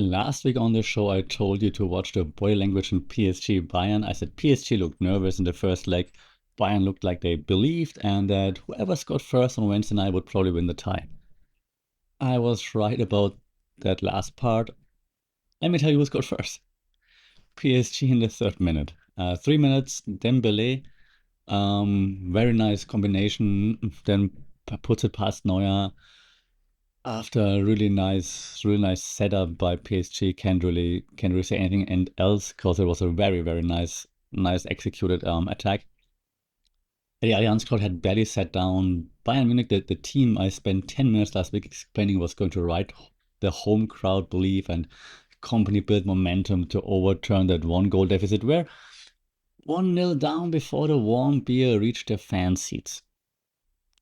Last week on the show, I told you to watch the body language in PSG Bayern. I said PSG looked nervous in the first leg. Bayern looked like they believed, and that whoever scored first on Wednesday night would probably win the tie. I was right about that last part. Let me tell you who scored first. PSG in the third minute. 3 minutes, Dembélé. Very nice combination. Then puts it past Neuer. After a really nice setup by PSG, can't really say anything and else because it was a very nice executed attack. The Allianz crowd had barely sat down. Bayern Munich, the team I spent 10 minutes last week explaining was going to ride the home crowd belief and company build momentum to overturn that one goal deficit where 1-0 down before the warm beer reached their fan seats.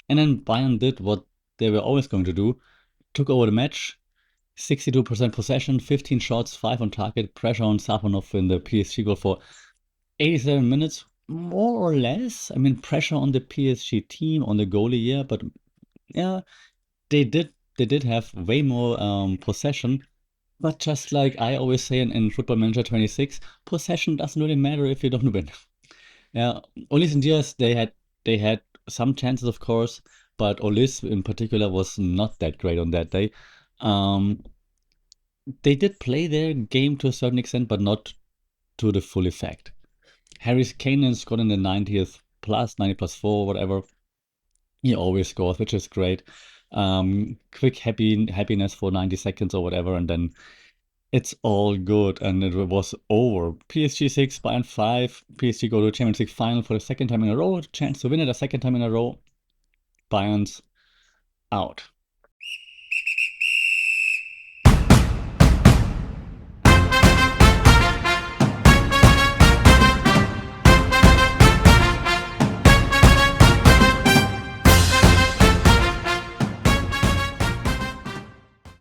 And then Bayern did what they were always going to do, took over the match, 62% possession, 15 shots, 5 on target, pressure on Safonov in the PSG goal for 87 minutes, more or less. I mean, pressure on the PSG team, on the goalie, yeah, but yeah, they did have way more possession. But just like I always say in Football Manager 26, possession doesn't really matter if you don't win. Yeah, Olis and Diaz, they had some chances, of course, but Olis in particular was not that great on that day. Um, they did play their game to a certain extent, but not to the full effect. Harry Kane scored in the 90th plus, 90 plus 4, whatever. He always scores, which is great. Quick happiness for 90 seconds or whatever, and then it's all good, and it was over. PSG 6, Bayern 5. PSG go to Champions League final for the second time in a row. Chance to win it a second time in a row. Bayern's out.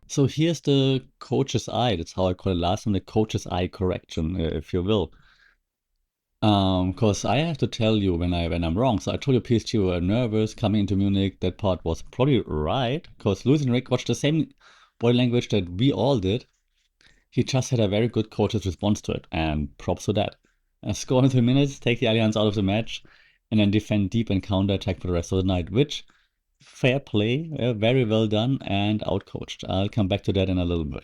So here's the coach's eye. That's how I call it last time, the coach's eye correction, if you will. Because I have to tell you when I'm wrong. So I told you PSG were nervous coming into Munich. That part was probably right. Because Luis Enrique watched the same body language that we all did. He just had a very good coach's response to it, and props to that. Score in 3 minutes, take the Allianz out of the match, and then defend deep and counter attack for the rest of the night. Which fair play, very well done, and outcoached. I'll come back to that in a little bit.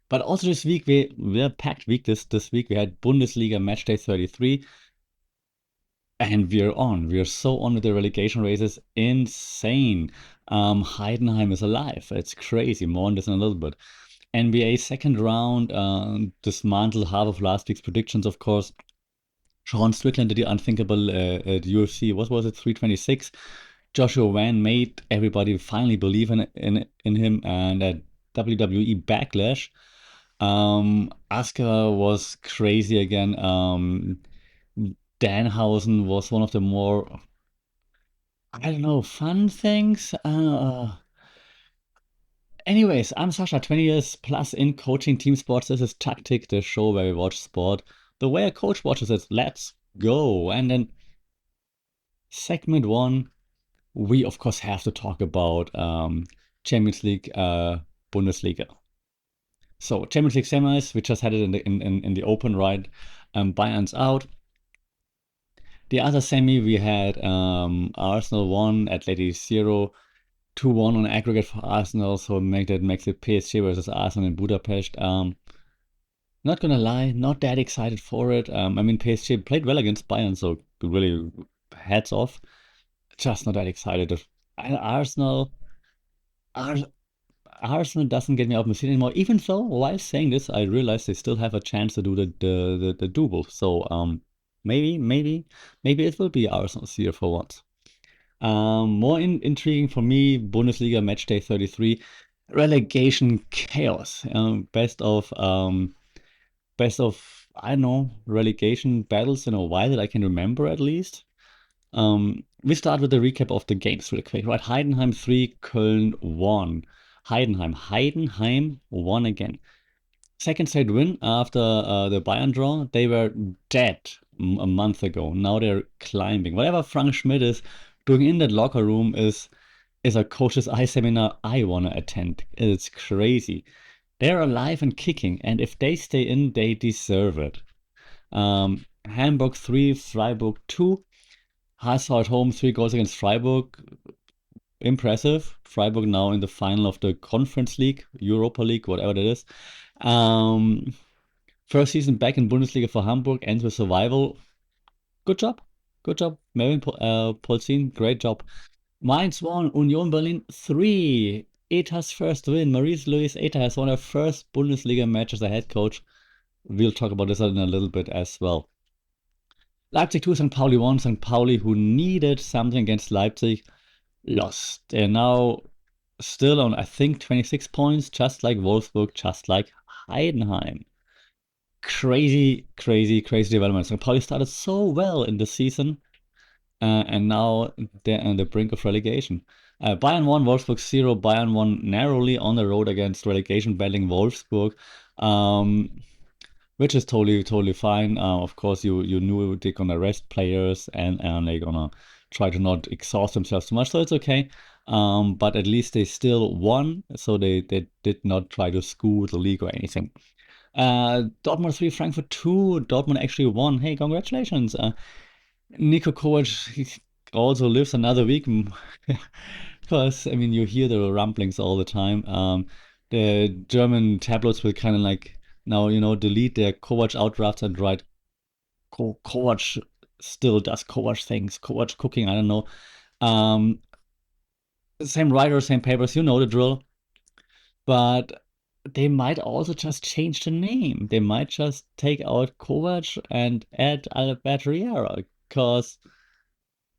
But also this week, we're a packed week this week. We had Bundesliga matchday 33, and we're so on with the relegation races. Insane. Heidenheim is alive. It's crazy. More on this in a little bit. NBA second round, dismantled half of last week's predictions, of course. Strickland did the unthinkable at UFC. What was it? 326. Joshua Wan made everybody finally believe in him, and at WWE Backlash, Asuka was crazy again. Danhausen was one of the more, I don't know, fun things. Anyways, I'm Sasha, 20 years plus in coaching team sports. This is Tactic, the show where we watch sport the way a coach watches it. Let's go. And then segment one, we of course have to talk about Champions League, Bundesliga. So Champions League semis, we just had it in the open, right? Bayern's out. The other semi we had Arsenal 1, Atleti 0, 2-1 on aggregate for Arsenal, so makes it PSG versus Arsenal in Budapest. Not gonna lie, not that excited for it. I mean, PSG played well against Bayern, so really hats off. Just not that excited. Arsenal, Arsenal doesn't get me out of my seat anymore. Even though, while saying this, I realize they still have a chance to do the double. So maybe it will be Arsenal's year for once. More intriguing for me, Bundesliga matchday 33, relegation chaos. Best of I don't know, relegation battles in a while that I can remember at least. We start with the recap of the games really quick, right? Heidenheim 3, Köln 1. Heidenheim won again. Second straight win after the Bayern draw. They were dead a month ago. Now they're climbing. Whatever Frank Schmidt is doing in that locker room is a coach's eye seminar I want to attend. It's crazy. They're alive and kicking, and if they stay in, they deserve it. Hamburg 3, Freiburg 2. Haas at home, 3 goals against Freiburg. Impressive. Freiburg now in the final of the Conference League, Europa League, whatever that is. Um, First season back in Bundesliga for Hamburg, ends with survival. Good job. Good job. Melvin Polzin, great job. Mainz 1, Union Berlin 3. Eta's first win. Maurice Eta has won her first Bundesliga match as a head coach. We'll talk about this in a little bit as well. Leipzig 2, St. Pauli 1. St. Pauli, who needed something against Leipzig, lost. They're now still on, I think, 26 points, just like Wolfsburg, just like Heidenheim. Crazy, crazy, crazy development. St. Pauli started so well in the season, and now they're on the brink of relegation. Bayern 1, Wolfsburg 0. Bayern won narrowly on the road against relegation battling Wolfsburg. Which is totally fine. Of course, you knew they're gonna rest players and they're gonna try to not exhaust themselves too much, so it's okay. But at least they still won, so they did not try to scoot the league or anything. Dortmund 3, Frankfurt 2. Dortmund actually won. Hey, congratulations. Nico Kovac also lives another week because I mean you hear the rumblings all the time. The German tabloids will kind of like now delete their Kovac outdrafts and write Kovac still does Kovac things, Kovac cooking. I don't know. Um, Same writer, same papers. You know the drill. But they might also just change the name. They might just take out Kovac and add Albert Riera because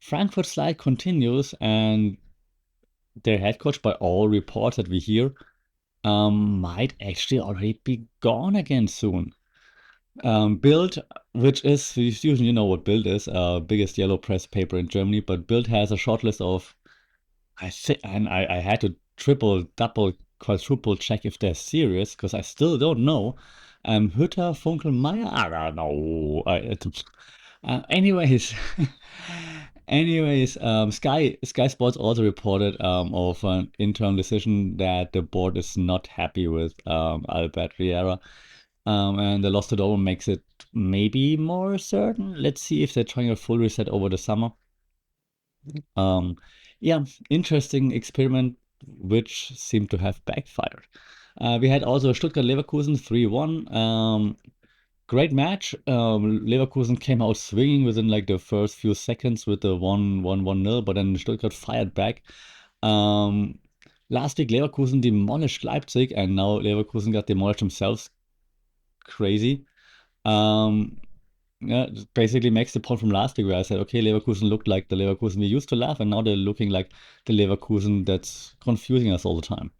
Frankfurt slide continues, and their head coach, by all reports that we hear, might actually already be gone again soon. Bild, which is usually you know what Bild is, biggest yellow press paper in Germany, but Bild has a short list of I think, and I had to triple, double, quadruple check if they're serious because I still don't know. Hütter, Funkel, Meyer, I don't know. Anyways, Sky Sports also reported of an internal decision that the board is not happy with Albert Riera, and the loss to Dortmund makes it maybe more certain. Let's see if they're trying a full reset over the summer. Um, yeah, interesting experiment which seemed to have backfired. We had also Stuttgart Leverkusen 3-1. Great match. Leverkusen came out swinging within like the first few seconds with the 1-1-1-0, but then Stuttgart fired back. Last week Leverkusen demolished Leipzig, and now Leverkusen got demolished themselves. Crazy. Yeah, it basically makes the point from last week where I said, okay, Leverkusen looked like the Leverkusen we used to love, and now they're looking like the Leverkusen that's confusing us all the time.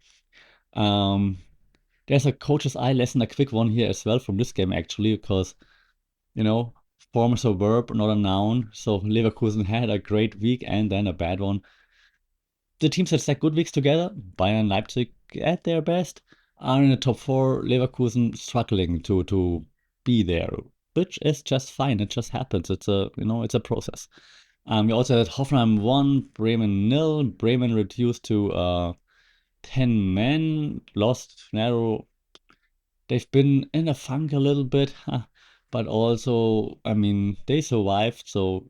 There's a coach's eye lesson, a quick one here as well from this game actually, because form is a verb, not a noun. So Leverkusen had a great week and then a bad one. The teams that stack good weeks together, Bayern, Leipzig at their best, are in the top four. Leverkusen struggling to be there, which is just fine. It just happens. It's a process. We also had Hoffenheim 1, Bremen 0. Bremen reduced to 10 men, lost narrow. They've been in a funk a little bit, but also, I mean, they survived, so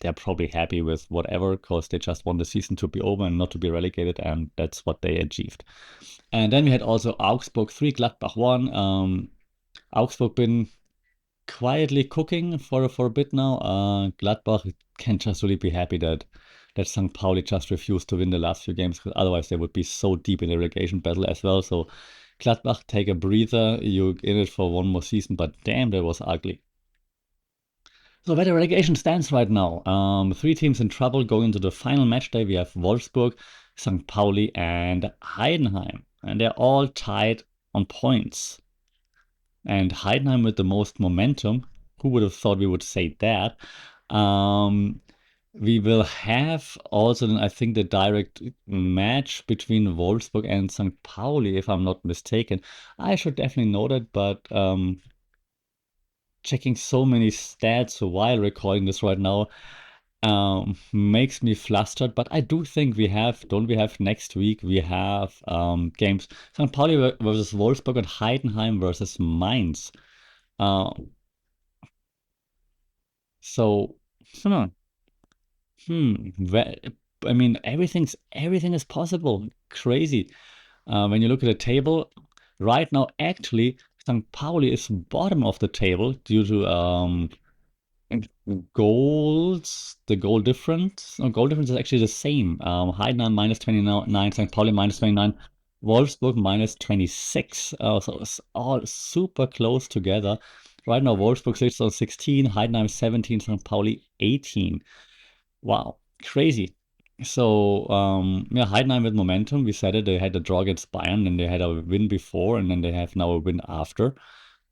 they're probably happy with whatever because they just want the season to be over and not to be relegated, and that's what they achieved. And then we had also Augsburg 3, Gladbach 1. Augsburg been quietly cooking for a bit now. Gladbach can just really be happy that St. Pauli just refused to win the last few games, because otherwise they would be so deep in the relegation battle as well. So Gladbach, take a breather. You're in it for one more season, but damn, that was ugly. So where the relegation stands right now, 3 teams in trouble going into the final match day. We have Wolfsburg, St. Pauli, and Heidenheim, and they're all tied on points. And Heidenheim with the most momentum. Who would have thought we would say that? We will have also, I think, the direct match between Wolfsburg and St. Pauli, if I'm not mistaken. I should definitely know that, but checking so many stats while recording this right now, Makes me flustered, but I do think don't we have next week? We have games St. Pauli versus Wolfsburg and Heidenheim versus Mainz. Uh, so, hmm, ve- I mean, everything is possible. Crazy. When you look at the table right now, actually, St. Pauli is bottom of the table due to and goals, the goal difference, no, goal difference is actually the same. Heidenheim minus 29, St. Pauli minus 29, Wolfsburg minus 26. So it's all super close together. Right now, Wolfsburg sits on 16, Heidenheim 17, St. Pauli 18. Wow, crazy. So, yeah, Heidenheim with momentum. We said it, they had a draw against Bayern, and they had a win before, and then they have now a win after.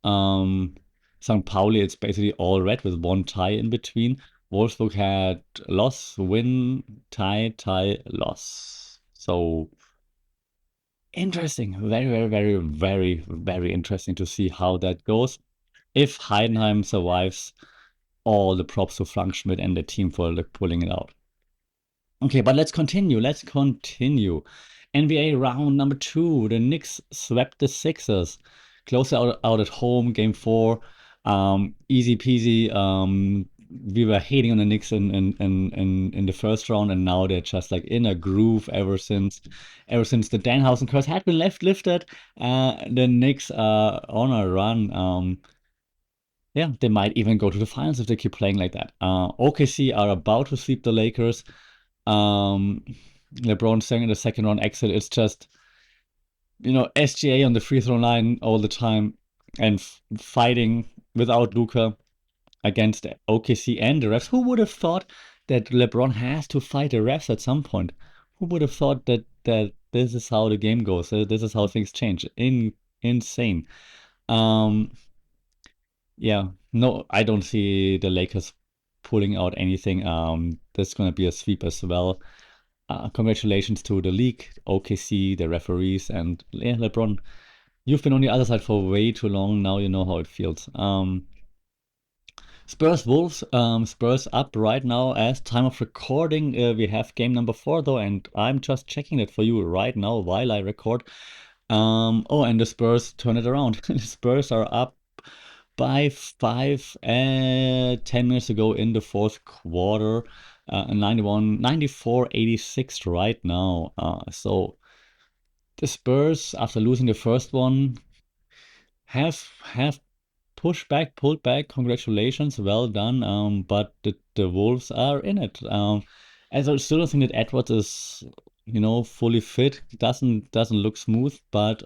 Um, St. Pauli, it's basically all red with one tie in between. Wolfsburg had loss, win, tie, tie, loss. So interesting. Very, very, very, very, very interesting to see how that goes. If Heidenheim survives, all the props to Frank Schmidt and the team for pulling it out. Okay, but let's continue. Let's continue. NBA round number two. The Knicks swept the Sixers. Close out at home, game four. Easy peasy. We were hating on the Knicks in the first round, and now they're just like in a groove ever since the Danhausen curse had been lifted. The Knicks are on a run. Yeah, they might even go to the finals if they keep playing like that. OKC are about to sweep the Lakers. Um, LeBron saying in the second round exit, it's just, SGA on the free throw line all the time and fighting without Luka against OKC and the refs. Who would have thought that LeBron has to fight the refs at some point? Who would have thought that this is how the game goes? This is how things change. Insane. Um, yeah, no, I don't see the Lakers pulling out anything. There's gonna be a sweep as well. Congratulations to the league, OKC, the referees, and yeah, LeBron. You've been on the other side for way too long. Now you know how it feels. Spurs Wolves. Spurs up right now as time of recording. We have game number 4 though, and I'm just checking it for you right now while I record. Oh, and the Spurs turn it around. The Spurs are up by 5 10 minutes ago in the fourth quarter. 94-86 right now. So the Spurs, after losing the first one, have pushed back, pulled back. Congratulations, well done. But the Wolves are in it. As I still don't think that Edwards is, fully fit. Doesn't look smooth, but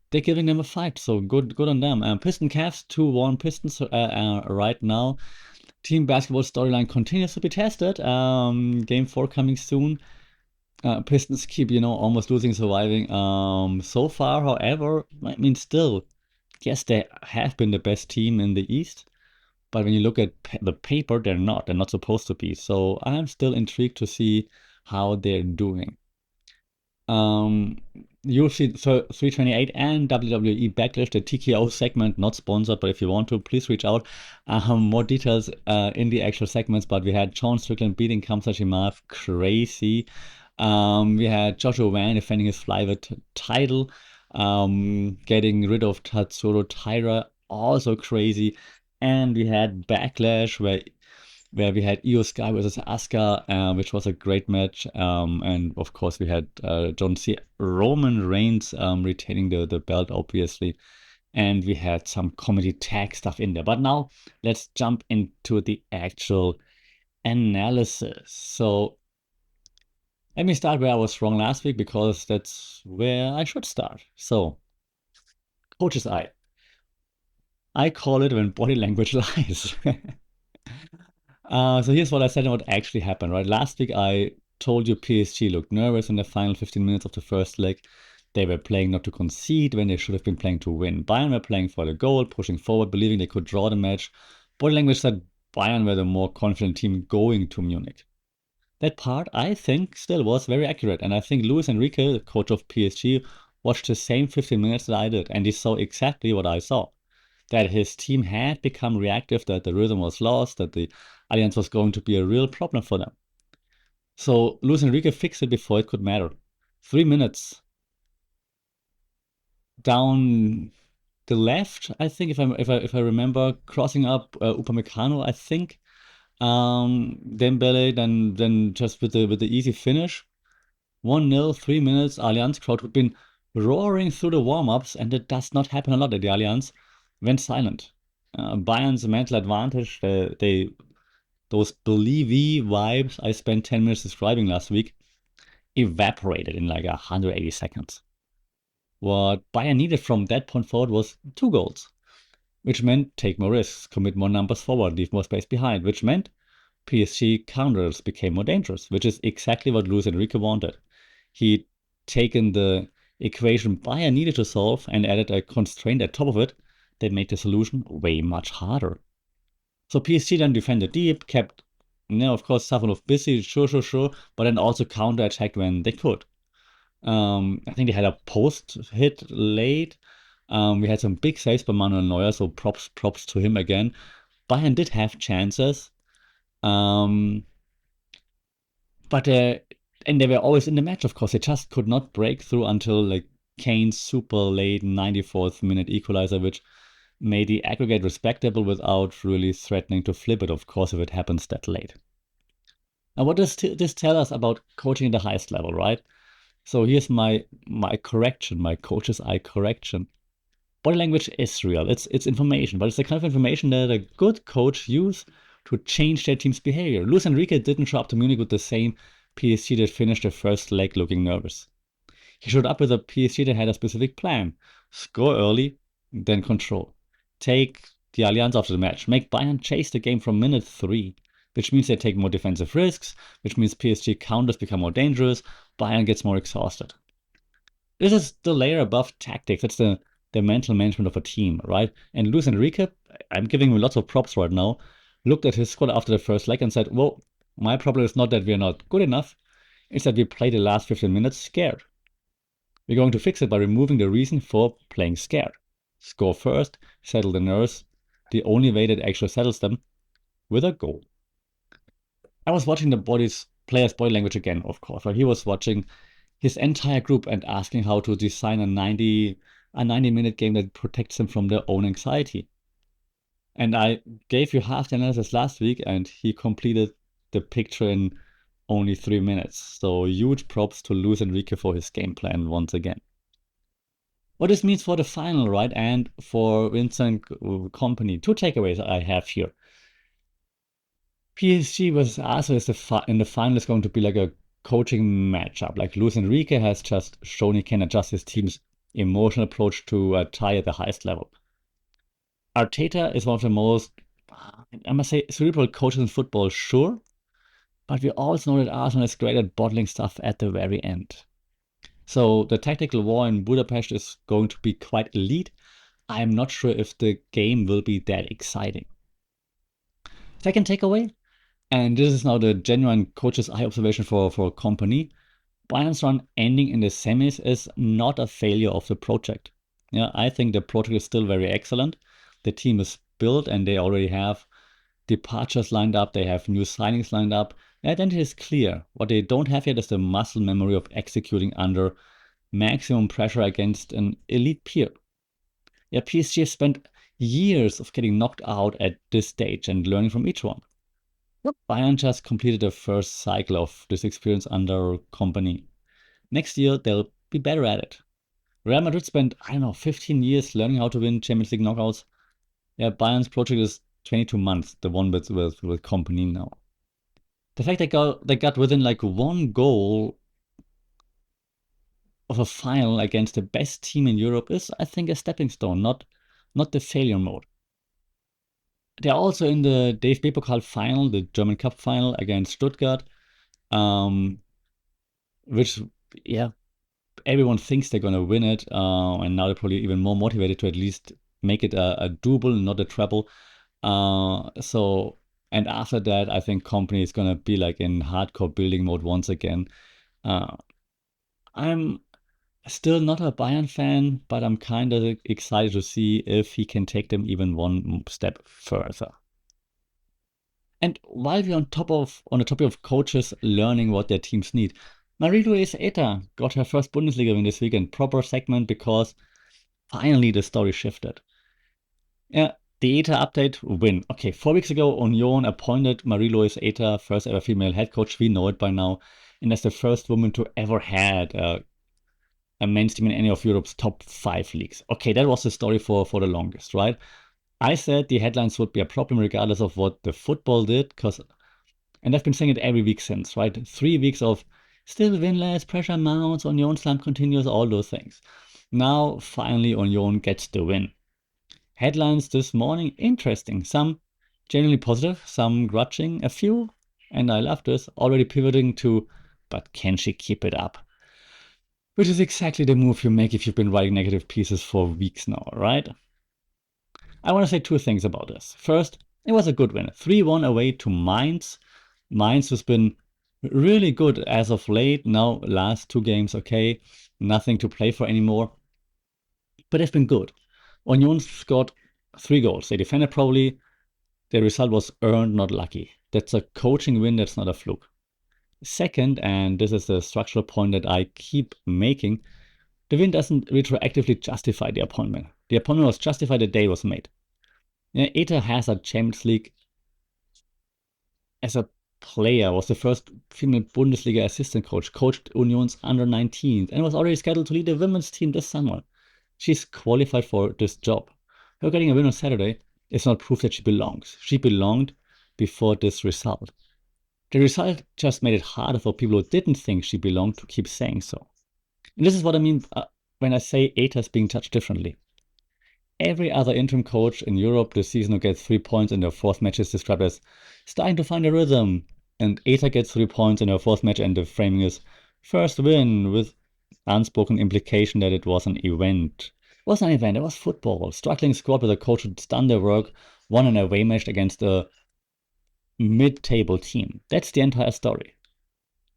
they're giving them a fight. So good on them. Piston Cavs 2-1 Pistons right now. Team basketball storyline continues to be tested. Game 4 coming soon. Pistons keep, almost losing, surviving. So far, however, I mean, still, yes, they have been the best team in the East. But when you look at the paper, they're not. They're not supposed to be. So I'm still intrigued to see how they're doing. Um, UFC 328 and WWE Backlash, the TKO segment, not sponsored, but if you want to, please reach out. More details in the actual segments, but we had Sean Strickland beating Khamzat Chimaev, crazy. We had Joshua Wan defending his flyweight title, getting rid of Tatsuro Taira, also crazy. And we had Backlash, where we had Io Sky versus Asuka, which was a great match. And of course, we had John C. Roman Reigns retaining the belt, obviously. And we had some comedy tag stuff in there. But now let's jump into the actual analysis. So let me start where I was wrong last week because that's where I should start. So, coach's eye. I call it when body language lies. So here's what I said and what actually happened, right? Last week I told you PSG looked nervous in the final 15 minutes of the first leg. They were playing not to concede when they should have been playing to win. Bayern were playing for the goal, pushing forward, believing they could draw the match. Body language said Bayern were the more confident team going to Munich. That part, I think, still was very accurate. And I think Luis Enrique, the coach of PSG, watched the same 15 minutes that I did, and he saw exactly what I saw. that his team had become reactive, that the rhythm was lost, that the Allianz was going to be a real problem for them. So Luis Enrique fixed it before it could matter. 3 minutes down the left, I think, if I remember, crossing up Upamecano, I think. Dembélé, then just with the easy finish. 1-0, 3 minutes. Allianz crowd who'd been roaring through the warm-ups, and it does not happen a lot at the Allianz, went silent. Bayern's mental advantage, those believe vibes I spent 10 minutes describing last week, evaporated in like 180 seconds. What Bayern needed from that point forward was 2 goals, which meant take more risks, commit more numbers forward, leave more space behind, which meant PSG counters became more dangerous, which is exactly what Luis Enrique wanted. He'd taken the equation Bayern needed to solve and added a constraint at top of it that made the solution way much harder. So PSG then defended deep, kept, of course, Safonov busy, sure, but then also counter-attacked when they could. I think they had a post hit late. We had some big saves by Manuel Neuer, so props to him again. Bayern did have chances, but and they were always in the match. Of course, they just could not break through until like Kane's super late 94th minute equalizer, which made the aggregate respectable without really threatening to flip it. Of course, if it happens that late. Now, what does this tell us about coaching at the highest level, right? So here's my correction, my coach's eye correction. Body language is real. It's information, but it's the kind of information that a good coach use to change their team's behavior. Luis Enrique didn't show up to Munich with the same PSG that finished the first leg looking nervous. He showed up with a PSG that had a specific plan. Score early, then control. Take the Allianz after the match. Make Bayern chase the game from minute 3, which means they take more defensive risks, which means PSG counters become more dangerous, Bayern gets more exhausted. This is the layer above tactics. It's the mental management of a team, right? And Luis Enrique, I'm giving him lots of props right now, looked at his squad after the first leg and said, well, my problem is not that we're not good enough, it's that we play the last 15 minutes scared. We're going to fix it by removing the reason for playing scared. Score first, settle the nerves, the only way that actually settles them, with a goal. I was watching the players' body language again, of course, while he was watching his entire group and asking how to design a 90-minute game that protects them from their own anxiety. And I gave you half the analysis last week, and he completed the picture in only 3 minutes. So huge props to Luis Enrique for his game plan once again. What this means for the final, right, and for Vincent Company. 2 takeaways I have here. PSG versus Arsenal in the final is going to be like a coaching matchup. Like Luis Enrique has just shown he can adjust his team's emotional approach to a tie at the highest level. Arteta is one of the most, I must say, cerebral coaches in football, sure, but we also know that Arsenal is great at bottling stuff at the very end. So the tactical war in Budapest is going to be quite elite. I'm not sure if the game will be that exciting. Second takeaway, and this is now the genuine coach's eye observation for Company. Bayern's run ending in the semis is not a failure of the project. Yeah, I think the project is still very excellent. The team is built and they already have departures lined up. They have new signings lined up. The identity is clear. What they don't have yet is the muscle memory of executing under maximum pressure against an elite peer. Yeah, PSG has spent years of getting knocked out at this stage and learning from each one. Bayern just completed the first cycle of this experience under Company. Next year, they'll be better at it. Real Madrid spent, 15 years learning how to win Champions League knockouts. Yeah, Bayern's project is 22 months, the one with Company now. The fact they got within like 1 goal of a final against the best team in Europe is, I think, a stepping stone, not the failure mode. They're also in the DFB Pokal final, the German Cup final against Stuttgart, which, yeah, everyone thinks they're going to win it, and now they're probably even more motivated to at least make it a double, not a treble. And after that, I think Company is going to be like in hardcore building mode once again. I'm Still not a Bayern fan, but I'm kind of excited to see if he can take them even one step further. And while we're on the topic of coaches learning what their teams need, Marie-Louise Eta got her first Bundesliga win this weekend. Proper segment because finally the story shifted. Yeah, the Eta update win. Okay, 4 weeks ago, Union appointed Marie-Louise Eta, first ever female head coach. We know it by now, and as the first woman to ever had a men's team in any of Europe's top 5 leagues. Okay, that was the story for the longest, right? I said the headlines would be a problem regardless of what the football did, and I've been saying it every week since, right? 3 weeks of still winless, pressure mounts, Union slump continues, all those things. Now, finally, Union gets the win. Headlines this morning, interesting. Some genuinely positive, some grudging, a few, and I love this, already pivoting to, but can she keep it up? Which is exactly the move you make if you've been writing negative pieces for weeks now, right? I want to say 2 things about this. First, it was a good win. 3-1 away to Mainz. Mainz has been really good as of late. Now, last 2 games, okay, nothing to play for anymore. But they've been good. Union scored 3 goals. They defended Pauli. The result was earned, not lucky. That's a coaching win, that's not a fluke. Second, and this is the structural point that I keep making, the win doesn't retroactively justify the appointment. The appointment was justified the day it was made. Eta has a Champions League as a player, was the first female Bundesliga assistant coach, coached Union's under-19s, and was already scheduled to lead the women's team this summer. She's qualified for this job. Her getting a win on Saturday is not proof that she belongs. She belonged before this result. The result just made it harder for people who didn't think she belonged to keep saying so. And this is what I mean when I say Eta's being judged differently. Every other interim coach in Europe this season who gets 3 points in their 4th match is described as starting to find a rhythm. And Eta gets 3 points in her 4th match, and the framing is first win with unspoken implication that it was an event. It wasn't an event, it was football. Struggling squad with a coach who'd done their work, won an away match against a mid-table team. That's the entire story.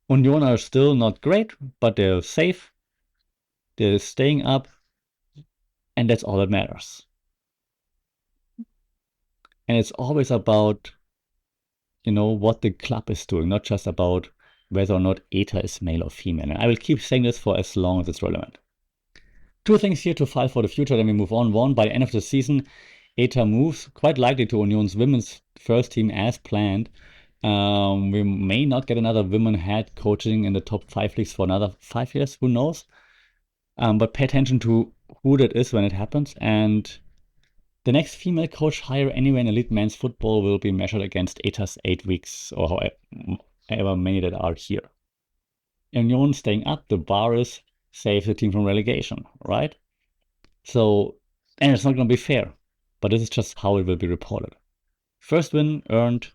Union are still not great, but they're safe. They're staying up. And that's all that matters. And it's always about, what the club is doing, not just about whether or not Eta is male or female. And I will keep saying this for as long as it's relevant. 2 things here to file for the future, then we move on. 1, by the end of the season, Eta moves quite likely to Union's women's first team as planned. We may not get another women head coaching in the top 5 leagues for another 5 years, who knows? But pay attention to who that is when it happens. And the next female coach hire anywhere in elite men's football will be measured against Eta's 8 weeks, or however many that are here. Union staying up, the bar is save the team from relegation, right? So, and it's not going to be fair, but this is just how it will be reported. First win earned,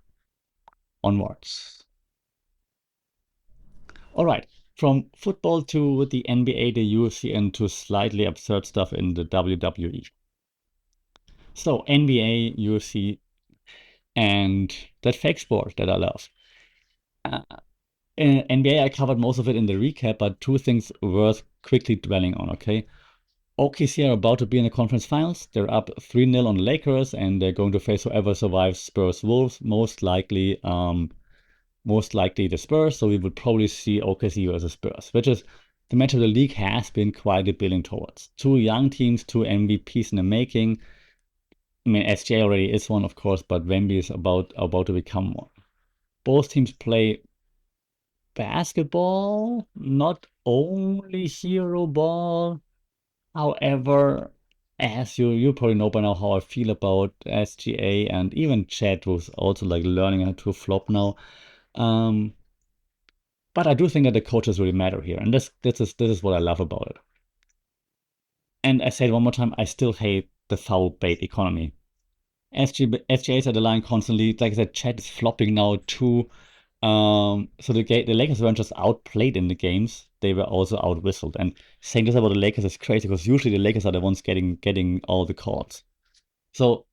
onwards. All right. From football to the NBA, the UFC, and to slightly absurd stuff in the WWE. So NBA, UFC, and that fake sport that I love. In NBA, I covered most of it in the recap, but 2 things worth quickly dwelling on, okay? OKC are about to be in the conference finals. They're up 3-0 on the Lakers, and they're going to face whoever survives Spurs Wolves, most likely the Spurs, so we would probably see OKC versus Spurs, which is the match of the league has been quietly building towards. 2 young teams, 2 MVPs in the making. I mean, SJ already is one, of course, but Wemby is about to become one. Both teams play basketball, not only hero ball. However, as you probably know by now how I feel about SGA, and even Chad, who's also like learning how to flop now. But I do think that the coaches really matter here, and this is what I love about it. And I say it one more time, I still hate the foul bait economy. SGA is at the line constantly. Like I said, Chad is flopping now too. So the Lakers weren't just outplayed in the games; they were also out whistled. And saying this about the Lakers is crazy because usually the Lakers are the ones getting all the calls. So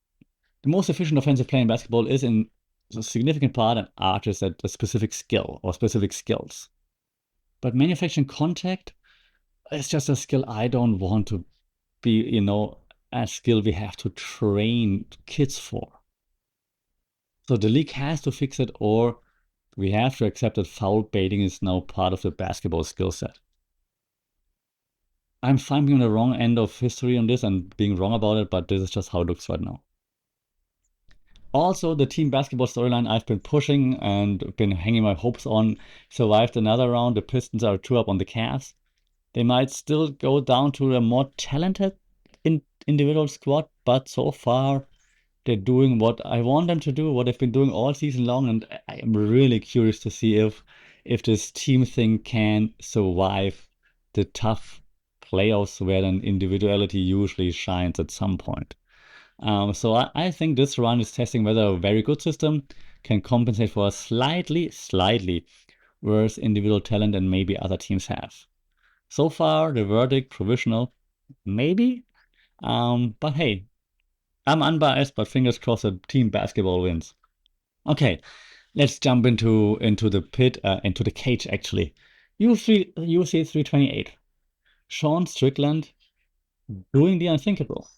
the most efficient offensive play in basketball is in a significant part an artist at a specific skill or specific skills. But manufacturing contact, It's just a skill I don't want to be, a skill we have to train kids for. So the league has to fix it, or we have to accept that foul baiting is now part of the basketball skill set. I'm fine being on the wrong end of history on this and being wrong about it, but this is just how it looks right now. Also, the team basketball storyline I've been pushing and been hanging my hopes on survived another round. The Pistons are 2 up on the Cavs. They might still go down to a more talented individual squad, but so far they're doing what I want them to do, what they've been doing all season long, and I am really curious to see if this team thing can survive the tough playoffs where an individuality usually shines at some point. So I think this run is testing whether a very good system can compensate for a slightly worse individual talent than maybe other teams have. So far, the verdict provisional, maybe. But hey, I'm unbiased, but fingers crossed that team basketball wins. Okay, let's jump into the pit, into the cage actually. UFC 328. Sean Strickland doing the unthinkable.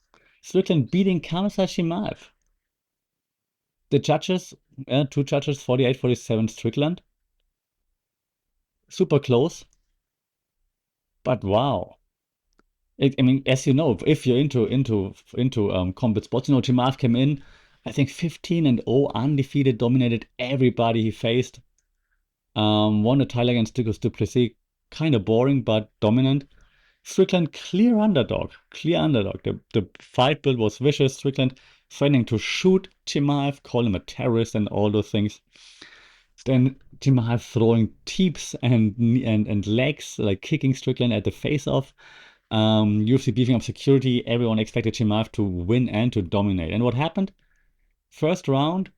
Strickland beating Kamsa Chimaev. The judges, two judges, 48-47 Strickland. Super close, but wow. I mean, as you know, if you're into combat sports, Chimaev came in, I think 15-0, undefeated, dominated everybody he faced. Won a title against Dricus du Plessis, kind of boring but dominant. Strickland, clear underdog, clear underdog. The fight build was vicious. Strickland threatening to shoot Chimaev, call him a terrorist, and all those things. Then Chimaev throwing teeps and legs, like kicking Strickland at the face off. UFC beefing up security. Everyone expected Chimaev to win and to dominate. And what happened? First round,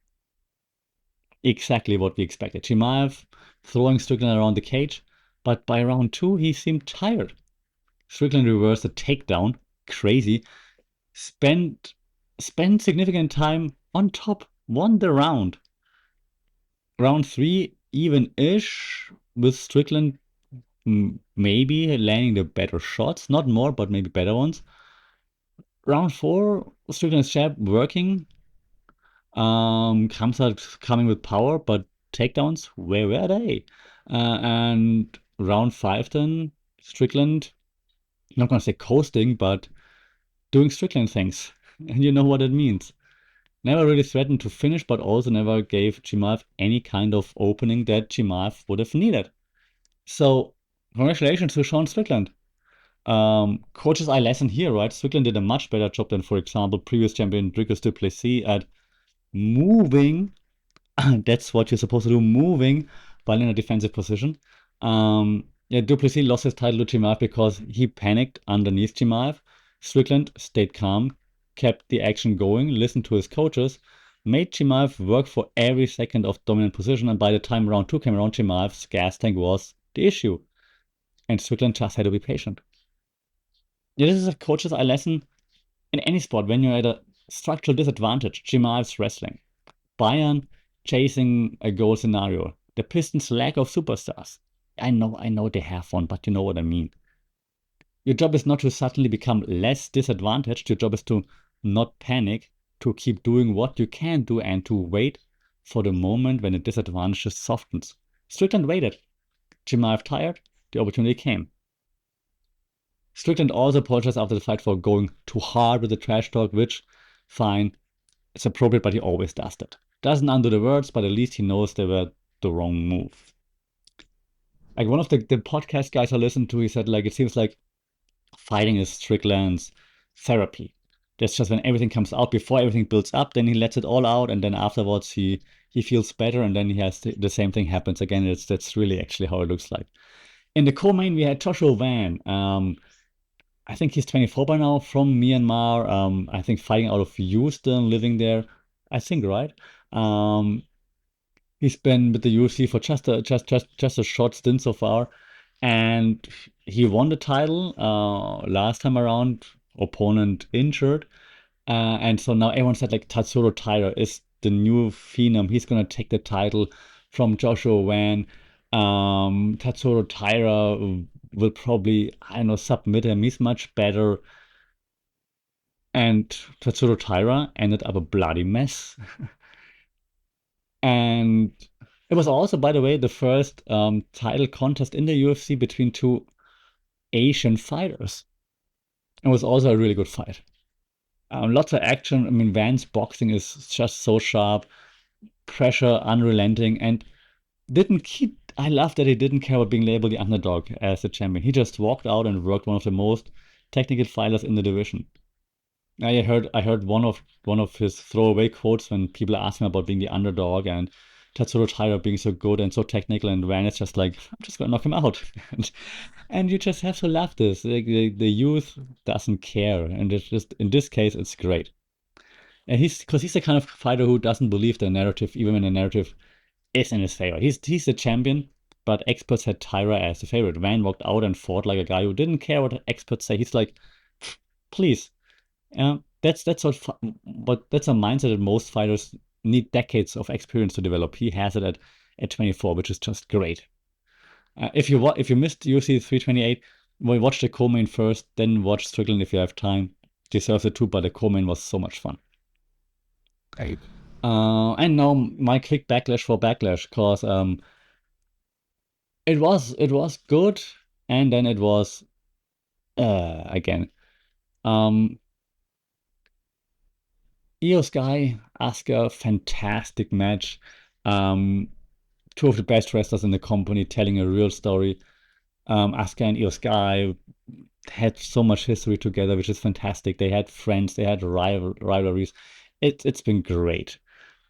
exactly what we expected. Chimaev throwing Strickland around the cage, but by round 2, he seemed tired. Strickland reversed a takedown, crazy. Spent significant time on top, won the round. Round 3, even-ish, with Strickland maybe landing the better shots, not more, but maybe better ones. Round 4, Strickland's jab working. Kamsa coming with power, but takedowns, where were they? And round 5 then, Strickland, not gonna say coasting, but doing Strickland things. And you know what it means. Never really threatened to finish, but also never gave Chimaev any kind of opening that Chimaev would have needed. So, congratulations to Sean Strickland. Coach's eye lesson here, right? Strickland did a much better job than, for example, previous champion Dricus du Plessis at moving. That's what you're supposed to do, moving while in a defensive position. Yeah, du Plessis lost his title to Chimaev because he panicked underneath Chimaev. Strickland stayed calm, kept the action going, listened to his coaches, made Chimaev work for every second of dominant position, and by the time round 2 came around, Chimaev's gas tank was the issue. And Strickland just had to be patient. Yeah, this is a coach's eye lesson in any sport when you're at a structural disadvantage. Chimaev's wrestling. Bayern chasing a goal scenario. The Pistons' lack of superstars. I know they have one, but you know what I mean. Your job is not to suddenly become less disadvantaged. Your job is to not panic, to keep doing what you can do, and to wait for the moment when the disadvantage softens. Strickland waited. Chimaev tired. The opportunity came. Strickland also apologized after the fight for going too hard with the trash talk, which, fine, it's appropriate, but he always does that. Doesn't undo the words, but at least he knows they were the wrong move. Like one of the podcast guys I listened to, he said, like, it seems like fighting is Strickland's therapy. That's just when everything comes out, before everything builds up, then he lets it all out, and then afterwards he feels better, and then he has the same thing happens again. That's really actually how it looks like. In the co-main, we had Joshua Van. I think he's 24 by now, from Myanmar. I think fighting out of Houston, living there. I think, right? He's been with the UFC for just a short stint so far, and he won the title last time around. Opponent injured, and so now everyone said like Tatsuro Taira is the new phenom. He's gonna take the title from Joshua Wan. Tatsuro Taira will probably, I don't know, submit him. He's much better. And Tatsuro Taira ended up a bloody mess. And it was also, by the way, the first title contest in the UFC between two Asian fighters. It was also a really good fight. Lots of action. I mean, Van's boxing is just so sharp, pressure unrelenting, and didn't keep. I love that he didn't care about being labeled the underdog as the champion. He just walked out and worked one of the most technical fighters in the division. I heard one of his throwaway quotes when people ask him about being the underdog and Tatsuro Taira being so good and so technical, and Van is just like, I'm just gonna knock him out. And you just have to love this. Like, the youth doesn't care, and it's just in this case it's great. And he's the kind of fighter who doesn't believe the narrative, even when the narrative is in his favor. He's the champion, but experts had Tyra as the favorite. Van walked out and fought like a guy who didn't care what experts say. He's like, please. That's but that's a mindset that most fighters need decades of experience to develop. He has it at 24, which is just great. If you missed UFC 328, well, watch the co-main first, then watch Strickland if you have time. Deserves it too, but the co-main was so much fun. Right. And now my quick backlash for backlash, cause it was good, and then it was again. Io Sky, Asuka, fantastic match. Um, Two of the best wrestlers in the company telling a real story. Asuka and Io Sky had so much history together, which is fantastic. They had friends, they had rivalries. It's been great.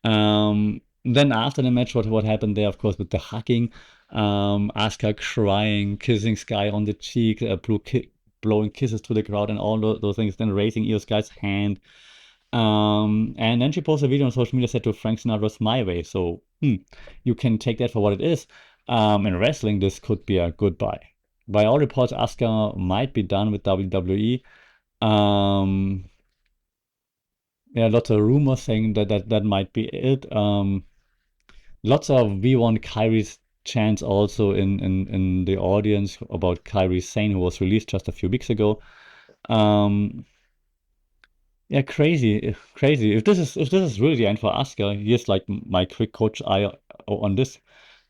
Then after the match, what happened there, of course, with the hugging, Asuka crying, kissing Sky on the cheek, blowing kisses to the crowd, and all those things. Then raising Io Sky's hand. And then she posted a video on social media, said to Frank Sinatra's My Way. So you can take that for what it is. In wrestling, this could be a goodbye. By all reports, Asuka might be done with WWE. Yeah, lots of rumors saying that might be it. Lots of "We want Kyrie's" chants also in the audience about Kyrie Sane, who was released just a few weeks ago. Yeah, crazy, crazy. If this is really the end for Asuka, here's like my quick coach eye on this.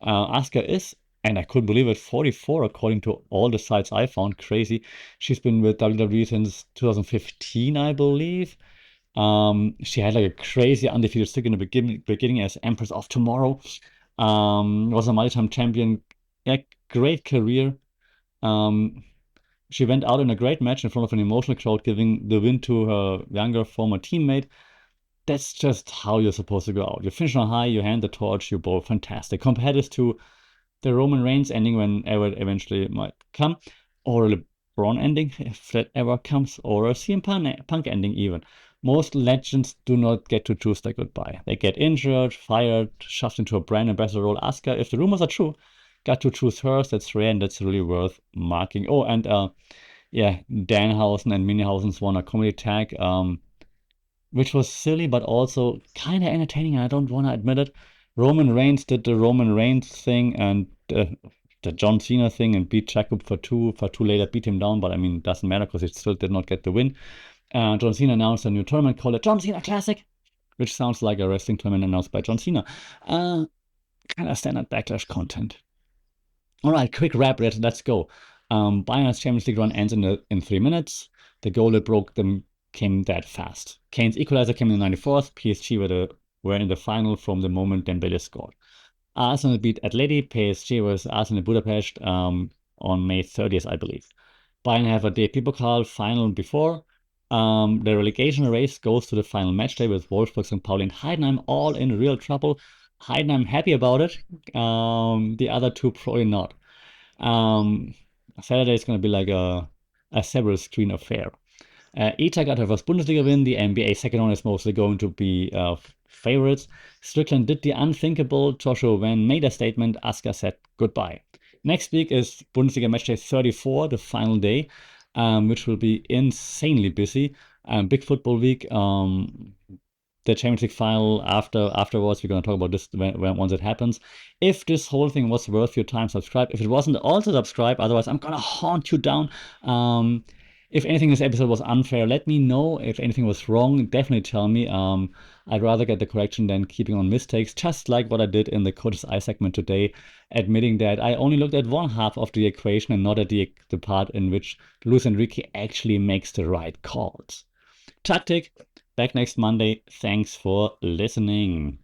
Asuka is, and I couldn't believe it, 44 according to all the sites I found. Crazy. She's been with WWE since 2015, I believe. She had like a crazy undefeated streak in the beginning as Empress of Tomorrow. Was a multi-time champion. Yeah, great career. Um, she went out in a great match in front of an emotional crowd, giving the win to her younger former teammate. That's just how you're supposed to go out. You finish on high, you hand the torch, you both fantastic. Compare this to the Roman Reigns ending whenever it eventually might come, or a LeBron ending, if that ever comes, or a CM Punk ending even. Most legends do not get to choose their goodbye. They get injured, fired, shoved into a brand ambassador role. Asuka, if the rumors are true, got to choose hers. That's rare and that's really worth marking. Oh, and yeah, Danhausen and Minihausen's won a comedy tag, which was silly but also kind of entertaining. I don't want to admit it. Roman Reigns did the Roman Reigns thing and the John Cena thing and beat Jacob for two. For two later beat him down, but I mean, it doesn't matter because he still did not get the win. John Cena announced a new tournament called the John Cena Classic, which sounds like a wrestling tournament announced by John Cena. Kind of standard Backlash content. All right, quick wrap. Let's go. Bayern's Champions League run ends in 3 minutes. The goal that broke them came that fast. Kane's equalizer came in the 94th. PSG were in the final from the moment Dembélé scored. Arsenal beat Atleti. PSG was Arsenal Budapest on May 30th, I believe. Bayern have a DFB Pokal final before. The relegation race goes to the final match day with Wolfsburg and Pauli and Heidenheim all in real trouble. Heidenheim happy about it. The other two probably not. Um, Saturday is going to be like a several screen affair. ETA got her first Bundesliga win. The NBA second one is mostly going to be favorites. Strickland did the unthinkable. Joshua Wen made a statement. Asuka said goodbye. Next week is Bundesliga matchday 34, the final day, which will be insanely busy. Big football week. the Champions League final afterwards. We're going to talk about this once it happens. If this whole thing was worth your time, subscribe. If it wasn't, also subscribe. Otherwise, I'm going to haunt you down. If anything in this episode was unfair, let me know. If anything was wrong, definitely tell me. I'd rather get the correction than keeping on mistakes, just like what I did in the Coach's Eye segment today, admitting that I only looked at one half of the equation and not at the part in which Luis Enrique actually makes the right calls. Tactic, back next Monday. Thanks for listening.